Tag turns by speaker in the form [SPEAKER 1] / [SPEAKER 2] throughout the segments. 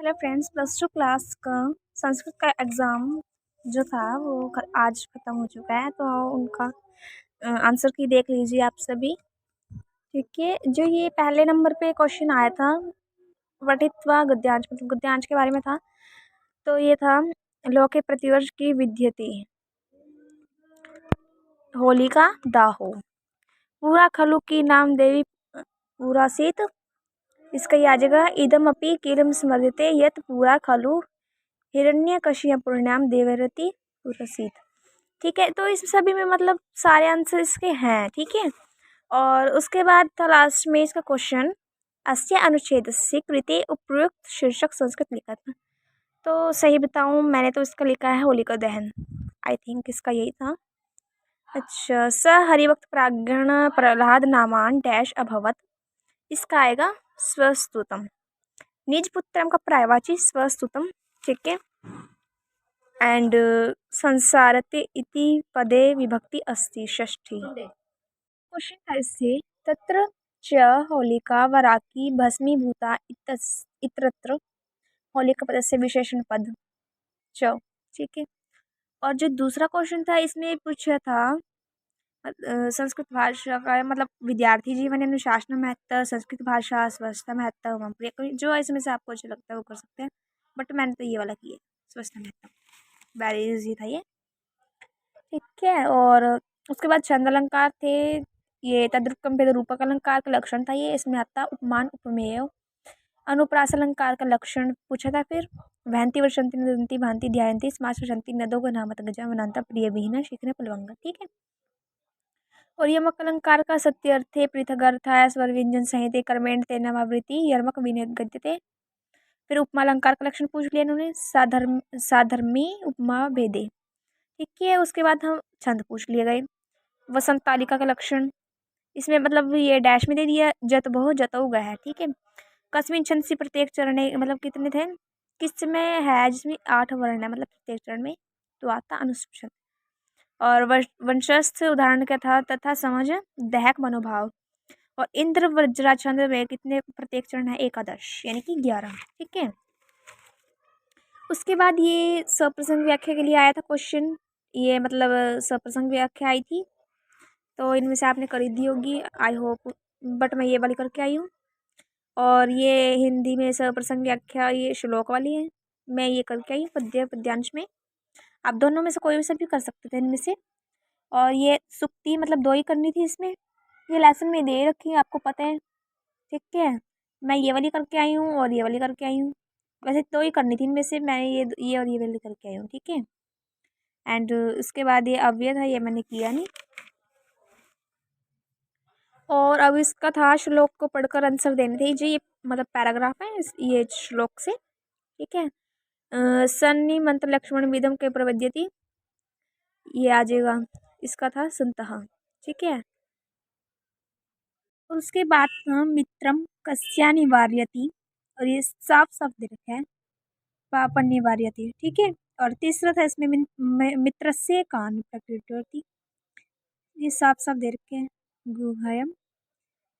[SPEAKER 1] Hello friends, plus two class का संस्कृत का exam जो था वो आज ख़त्म हो चुका है। तो उनका आंसर की देख लीजिए आप सभी। ठीक है, जो ये पहले नंबर पे क्वेश्चन आया था वटित्वा गद्यांश, मतलब गद्यांश के बारे में था। तो ये था लोके प्रतिवर्ष की विद्यते होलिका दाहो पूरा खलु की नाम देवी पुरासीत। इसका ये आ जाएगा इदमपि किलम स्मर्यते यत पूरा खलु हिरण्यकशिपुर्ण्याम देवरति पुरसीत। ठीक है, तो इस सभी में मतलब सारे आंसर इसके हैं। ठीक है, और उसके बाद था लास्ट में इसका क्वेश्चन अस्य अनुच्छेद से कृते उपयुक्त शीर्षक संस्कृत लिखा था। तो सही बताऊं, मैंने तो इसका लिखा है होलिका दहन। आई थिंक इसका यही था। अच्छा, स हरिभक्त प्राज्ञण प्रहलाद नामान डैश अभवत। इसका आएगा स्वस्तुतम। निज पुत्रम का प्रायवाची स्वस्तुतम। ठीक है, एंड संसारते इति पदे विभक्ति अस्ति षष्ठी। क्वेश्चन था इससे तत्र च होलिका वराकी भस्मीभूता इत्रत्र होलिका पदस्य विशेषण पद च। ठीक है, और जो दूसरा क्वेश्चन था इसमें पूछा था संस्कृत भाषा का मतलब विद्यार्थी जीवन अनुशासन महत्व, संस्कृत भाषा स्वच्छता महत्व, जो इसमें से आपको अच्छा लगता है वो कर सकते हैं। बट मैंने तो ये वाला किया स्वच्छता महत्व, वेरी इजी था ये। ठीक है, और उसके बाद छंद अलंकार थे। ये तद्रुपकम भेद रूपक अलंकार का लक्षण था। ये इसमें आता उपमान उपमेय। अनुप्रास अलंकार का लक्षण पूछा था। फिर वहंती वर्षंती नदंती भांति ध्यायंती समास वर्षंती नदो गनामत गजा वनांता प्रिय विहीन शीघ्र पलवंगा। ठीक है, और यमक अलंकार का सत्य अर्थे पृथक अर्थ है स्वर व्यंजन संहिते कर्मेण तेन आवृत्ति यमक विनिगद्यते। फिर उपमा अलंकार का लक्षण पूछ लिया इन्होंने, साधर्मी उपमा भेदे। ठीक है, उसके बाद हम छंद पूछ लिए गए। वसंत तालिका का लक्षण इसमें मतलब ये डैश में दे दिया जत बहु जतऊ गया। ठीक है, कस्मिन छंद से प्रत्येक चरण मतलब कितने थे, किस में है जिसमें 8 वर्ण है मतलब प्रत्येक चरण में, तो आता अनुष्टुप छंद। और वंशस्थ उदाहरण क्या था, तथा समझ दहक मनोभाव। और इंद्र वज्रा छंद में कितने प्रत्येक चरण है, एकादश यानी कि 11। ठीक है, उसके बाद ये सप्रसंग व्याख्या के लिए आया था क्वेश्चन। ये मतलब सप्रसंग व्याख्या आई थी, तो इनमें से आपने कर दी होगी आई होप, बट मैं ये वाली करके आई हूँ। और ये हिंदी में सप्रसंग व्याख्या ये श्लोक वाली है, मैं ये करके आई हूँ पद्य पद्यांश में। आप दोनों में से कोई भी सभी कर सकते थे इनमें से। और ये सुक्ति मतलब 2 ही करनी थी इसमें, ये लेसन में दे रखी है आपको पता है। ठीक है, मैं ये वाली करके आई हूँ और ये वाली करके आई हूँ। वैसे 2 ही करनी थी इनमें से, मैंने ये और ये वाली करके आई हूँ। ठीक है, एंड उसके बाद ये अव्यय था, ये मैंने किया नहीं। और अब इसका था श्लोक को पढ़कर आंसर देने थे। जो ये मतलब पैराग्राफ है ये श्लोक से। ठीक है, सन्नी मंत्र लक्ष्मण विदम के प्रवद्यति, ये आ जाएगा। इसका था संतः। ठीक है, और उसके बाद था मित्रम कस्या निवार्यति, और ये साफ साफ दे रखा है पाप निवार्यति। ठीक है, और तीसरा था इसमें मित्र से कान प्रकृति, ये साफ साफ दे रखे हैं गुहयम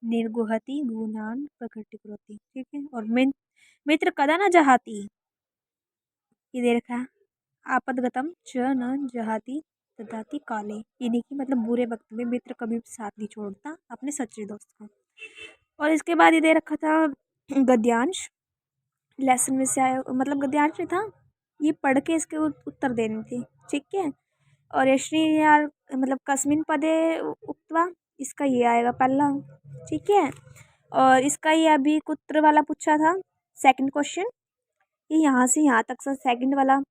[SPEAKER 1] निर्गुहति गुणान प्रकृति करोति। ठीक है, और मित्र कदा न जहाती, ये दे रखा है आपदगतम च न जहाती तदाति काले, यानी कि मतलब बुरे वक्त में मित्र कभी भी साथ नहीं छोड़ता अपने सच्चे दोस्त का। और इसके बाद ये दे रखा था गद्यांश, लेसन में से आया मतलब गद्यांश नहीं था, ये पढ़ के इसके उत्तर देने थे। ठीक है, और ये श्री यार मतलब कस्मिन पदे उक्तवा, इसका ये आएगा पहला। ठीक है, और इसका ये अभी कुत्र वाला पूछा था सेकंड क्वेश्चन, ये यहाँ से यहाँ तक सा सेकंड वाला।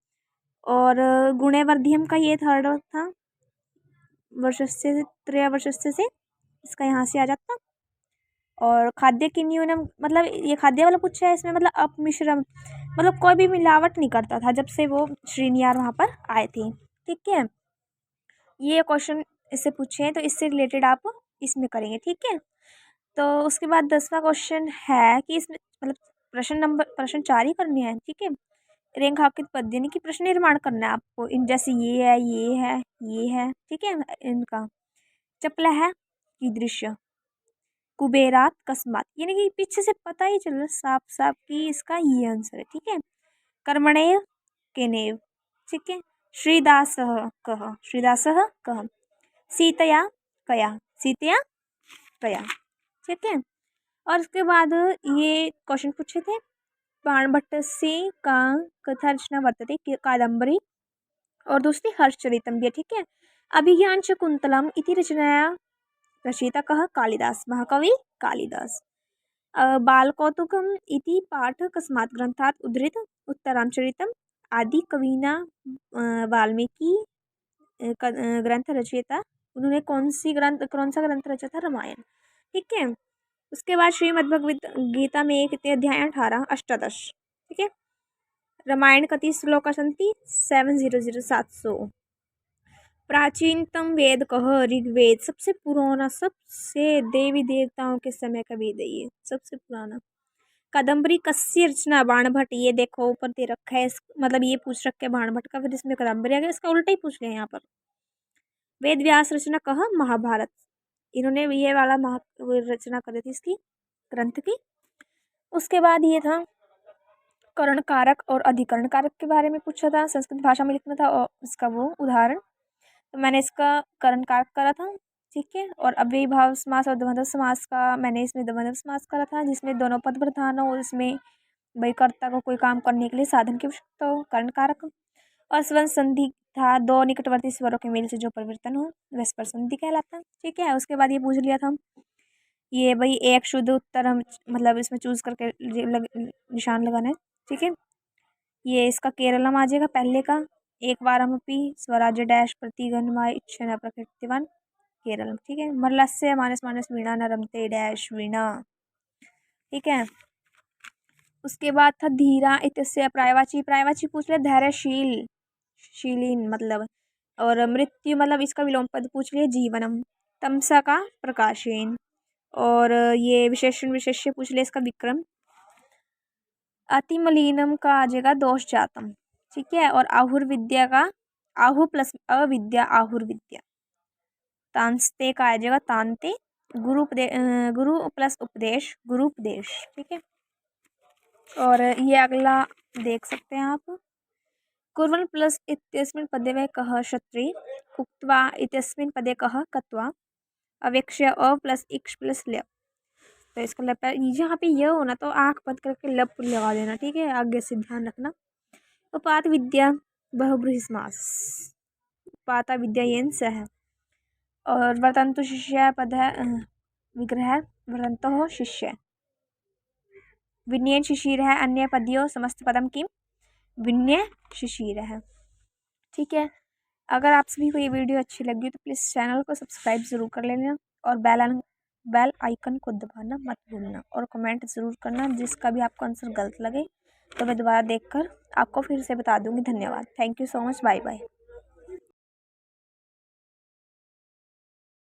[SPEAKER 1] और गुणे वर्धियम का ये थर्ड था, वर्षस्य त्रय वर्षस्य से, इसका यहाँ से आ जाता। और खाद्य की न्यूनम मतलब ये खाद्य वाला पूछा है, इसमें मतलब अपमिश्रम मतलब कोई भी मिलावट नहीं करता था जब से वो श्रीनिवार वहाँ पर आए थे। ठीक है, ये क्वेश्चन इससे पूछे हैं तो इससे रिलेटेड आप इसमें करेंगे। ठीक है, तो उसके बाद 10वां क्वेश्चन है कि इसमें मतलब प्रश्न 4 ही करने हैं। ठीक है, रेखांकित पद्य यानी कि प्रश्न निर्माण करना है आपको इन जैसे ये है ये है ये है। ठीक है, इनका चपला है कीदृश्य, कुबेरात कस्मात, यानी कि पीछे से पता ही चल रहा साफ साफ कि इसका ये आंसर है। ठीक है, कर्मणेव केनेव। ठीक है, श्रीदासः कः, श्रीदासः कः, सीतया कया, सीतया कया। ठीक है, और उसके बाद ये क्वेश्चन पूछे थे बाणभट्ट से का कथा रचना वर्तते कादम्बरी, और दूसरी हर्षचरितम भी है। ठीक है, अभिज्ञान शकुंतलम इति रचनाया रचयिता कः, कालिदास, महाकवि कालिदास। बालकौतुकम इति पाठ कस्मात् ग्रंथात् उद्धृत, उत्तरांचरितम आदि कविना वाल्मीकि ग्रंथ रचयिता, उन्होंने कौन सा ग्रंथ रचा था, रामायण। ठीक है, उसके बाद श्रीमद्भगवद गीता में कितने अध्याय, 18, अष्टादश। ठीक है, रामायण कति श्लोका सन्ति, 700 700। प्राचीनतम वेद कह, ऋग्वेद, सबसे पुराना, सबसे देवी देवताओं के समय का वेद है ये, सबसे पुराना। कादम्बरी कस्य रचना, बाणभट्ट, ये देखो ऊपर दे रखा है, मतलब ये पूछ रखा है बाणभट्ट का, फिर इसमें कादम्बरी आ गया, इसका उल्टा ही पूछ लिया यहाँ पर। वेद व्यास रचना कह, महाभारत, इन्होंने ये वाला रचना करी थी इसकी, ग्रंथ की। उसके बाद ये था करण कारक और अधिकरण कारक के बारे में पूछा था, संस्कृत भाषा में लिखना था, और इसका वो उदाहरण, तो मैंने इसका करण कारक करा था। ठीक है, और अव्ययीभाव समास और द्वंद्व समास का मैंने इसमें द्वंद्व समास करा था, जिसमें दोनों पद प्रधान हो और इसमें भाई कर्ता को कोई काम करने के लिए साधन की आवश्यकता हो, करण कारक। और स्वर संधि था, दो निकटवर्ती स्वरों के मेल से जो परिवर्तन हो वह स्वर संधि कहलाता है। ठीक है, उसके बाद ये पूछ लिया था ये भाई एक शुद्ध उत्तर हम मतलब इसमें चूज करके निशान लगाना है। ठीक है, ये इसका केरलम आ जाएगा पहले का, एक वारमपि स्वराज्य डैश प्रतिगणमाय इच्छा प्रकृतिवान केरलम। ठीक है, मरलस्य मानस मानस वीणा न रमते डैश वीणा। ठीक है, उसके बाद था धीरा इत्यस्य प्रायवाची, प्रायवाची पूछ लिया धैर्यशील, शीलीन मतलब, और मृत्यु मतलब इसका विलोम पद पूछ लिया जीवनम, तमसा का प्रकाशेन, और ये विशेषण विशेष्य पूछ लिया इसका विक्रम, अतिमलिनम का आ जाएगा दोष जातम। ठीक है, और आहुर्विद्या का आहु प्लस अविद्या आहुर्विद्या, तांस्ते का आ जाएगा तांते, गुरु प्लस उपदेश गुरुपदेश। ठीक है, और ये अगला देख सकते हैं आप, कुर्वन् प्लस इत्यस्मिन् पदे में कह क्षत्रिय, उक्त्वा इत्यस्मिन् पदे कह कत्वा, अवेक्ष्य अ प्लस इक्ष प्लस ल्य, तो इसका लप यहाँ पे यह होना तो आँख बंद करके लप लगा देना। ठीक है, आगे से ध्यान रखना। उपात विद्या बहुब्रीहि समास, उपाता विद्या येन सह, और वर्तन्तु शिष्य पद है विग्रह, वर्तन्तो शिष्य, विनयन शिशिर है अन्य पदियों समस्त पदम किम, विनय शिशिर है। ठीक है, अगर आप सभी को ये वीडियो अच्छी लगी तो प्लीज़ चैनल को सब्सक्राइब ज़रूर कर लेना, और बेल आइकन को दबाना मत भूलना, और कमेंट ज़रूर करना जिसका भी आपको आंसर गलत लगे तो मैं दोबारा देखकर आपको फिर से बता दूंगी। धन्यवाद, thank you so much, bye bye.